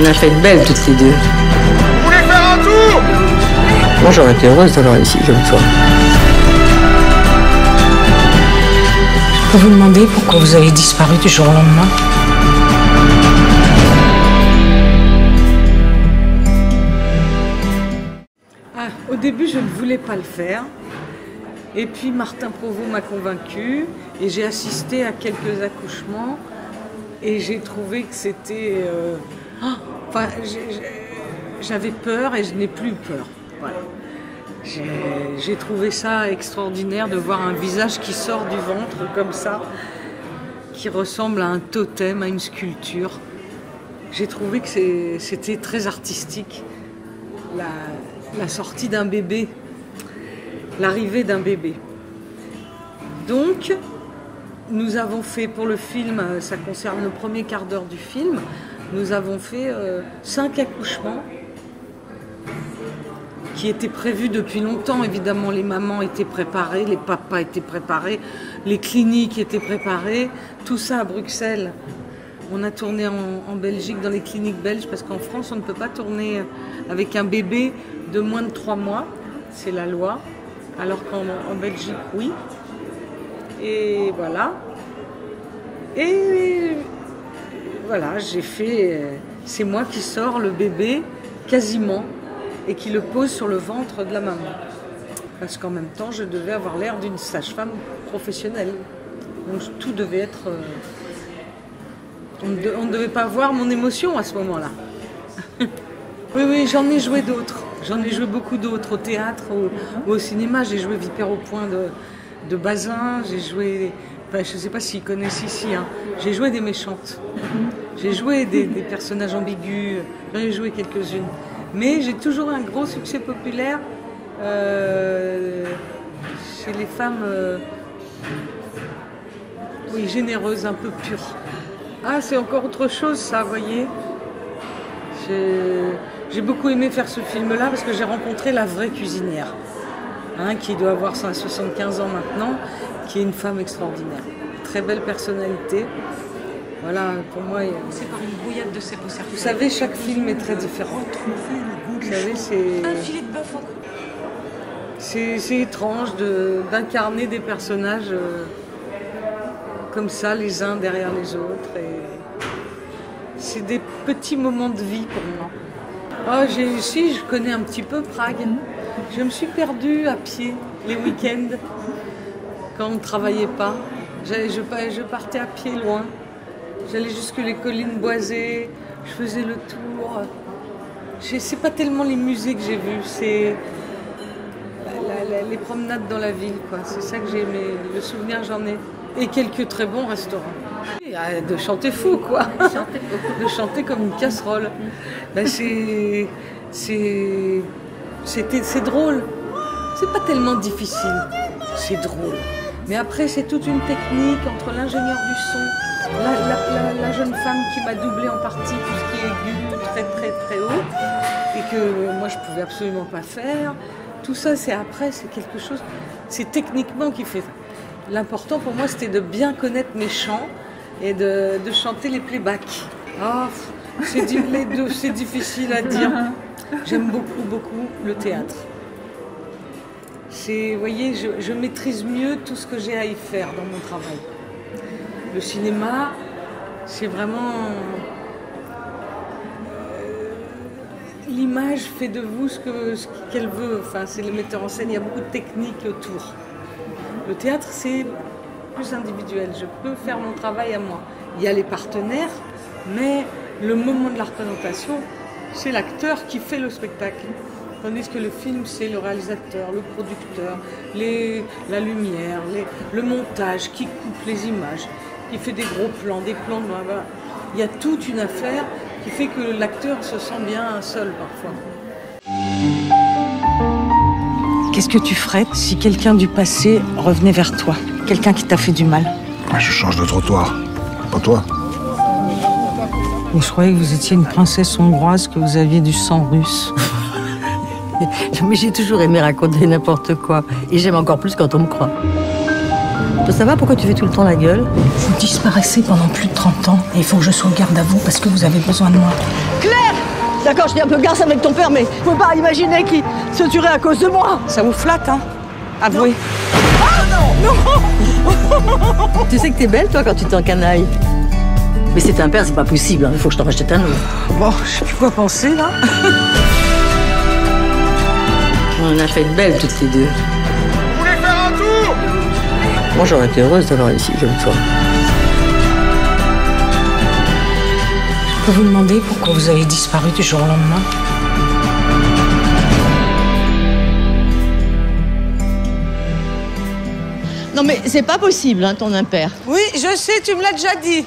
en a fait de belles toutes les deux. Vous voulez faire un tour? Moi j'aurais été heureuse d'avoir ici comme toi. Je peux vous demander pourquoi vous avez disparu du jour au lendemain? Au début, je ne voulais pas le faire. Et puis Martin Provost m'a convaincue et j'ai assisté à quelques accouchements et j'ai trouvé que c'était... Enfin, j'avais peur et je n'ai plus peur. Voilà. J'ai trouvé ça extraordinaire de voir un visage qui sort du ventre comme ça, qui ressemble à un totem, à une sculpture. J'ai trouvé que c'était très artistique, la sortie d'un bébé, l'arrivée d'un bébé. Donc, nous avons fait pour le film, ça concerne le premier quart d'heure du film, nous avons fait 5 accouchements qui étaient prévus depuis longtemps. Évidemment, les mamans étaient préparées, les papas étaient préparés, les cliniques étaient préparées, tout ça à Bruxelles. On a tourné en Belgique, dans les cliniques belges, parce qu'en France, on ne peut pas tourner avec un bébé de moins de 3 mois, c'est la loi, alors qu'en Belgique, oui. Et voilà. Et voilà, j'ai fait... C'est moi qui sors le bébé, quasiment, et qui le pose sur le ventre de la maman. Parce qu'en même temps, je devais avoir l'air d'une sage-femme professionnelle. Donc tout devait être... On ne devait pas voir mon émotion à ce moment-là. Oui, j'en ai joué d'autres. J'en ai joué beaucoup d'autres, au théâtre ou au cinéma. J'ai joué Vipère au point de Bazin. J'ai joué... Enfin, je ne sais pas s'ils connaissent ici. Hein. J'ai joué des méchantes. J'ai joué des personnages ambigus. J'en ai joué quelques-unes. Mais j'ai toujours un gros succès populaire chez les femmes oui, généreuses, un peu pures. Ah, c'est encore autre chose, ça, vous voyez. J'ai beaucoup aimé faire ce film-là parce que j'ai rencontré la vraie cuisinière, hein, qui doit avoir 75 ans maintenant, qui est une femme extraordinaire. Très belle personnalité. Voilà, pour moi... C'est par une brouillade de cèpe au cerveau. Vous savez, chaque film est très différent. Vous savez, c'est... Un filet de bœuf en... C'est étrange d'incarner des personnages comme ça, les uns derrière les autres. C'est des petits moments de vie pour moi. Oh, si, je connais un petit peu Prague. Je me suis perdue à pied les week-ends, quand on ne travaillait pas. Je partais à pied loin. J'allais jusque les collines boisées, je faisais le tour. C'est pas tellement les musées que j'ai vus, c'est les promenades dans la ville, quoi. C'est ça que j'ai aimé. Le souvenir, j'en ai. Et quelques très bons restaurants. De chanter fou, quoi. De chanter comme une casserole. Ben c'est drôle. C'est pas tellement difficile. C'est drôle. Mais après, c'est toute une technique entre l'ingénieur du son, la jeune femme qui m'a doublé en partie tout ce qui est aigu, très très très haut, et que moi je pouvais absolument pas faire. Tout ça, c'est après, c'est quelque chose, c'est techniquement qui fait. L'important pour moi, c'était de bien connaître mes chants et de chanter les playbacks. Ah, c'est difficile à dire. J'aime beaucoup, beaucoup le théâtre. Vous voyez, je maîtrise mieux tout ce que j'ai à y faire dans mon travail. Le cinéma, c'est vraiment... L'image fait de vous ce qu'elle veut. Enfin, c'est le metteur en scène, il y a beaucoup de techniques autour. Le théâtre, c'est plus individuel. Je peux faire mon travail à moi. Il y a les partenaires, mais le moment de la représentation, c'est l'acteur qui fait le spectacle. Tandis que le film, c'est le réalisateur, le producteur, la lumière, le montage qui coupe les images, qui fait des gros plans, des plans de... Voilà. Il y a toute une affaire qui fait que l'acteur se sent bien seul parfois. Qu'est-ce que tu ferais si quelqu'un du passé revenait vers toi? Quelqu'un qui t'a fait du mal? Je change de trottoir. Pas toi. Je croyais que vous étiez une princesse hongroise, que vous aviez du sang russe. Mais j'ai toujours aimé raconter n'importe quoi. Et j'aime encore plus quand on me croit. Toi, ça va? Pourquoi tu fais tout le temps la gueule? Vous disparaissez pendant plus de 30 ans et il faut que je sois au garde à vous parce que vous avez besoin de moi. Claire! D'accord, je dis un peu garce avec ton père, mais vous pouvez pas imaginer qu'il se tuerait à cause de moi. Ça vous flatte, hein? Avouez. Tu sais que t'es belle, toi, quand tu t'en canailles. Mais c'est un père, c'est pas possible. Il faut que je t'en rachète un autre. Bon, je sais plus quoi penser, là. On a fait de belles, toutes les deux. Vous voulez faire un tour? Moi, j'aurais été heureuse de l'avoir ici, comme toi. Je peux vous demander pourquoi vous avez disparu du jour au lendemain? Non mais c'est pas possible, hein, ton impair. Oui, je sais, tu me l'as déjà dit.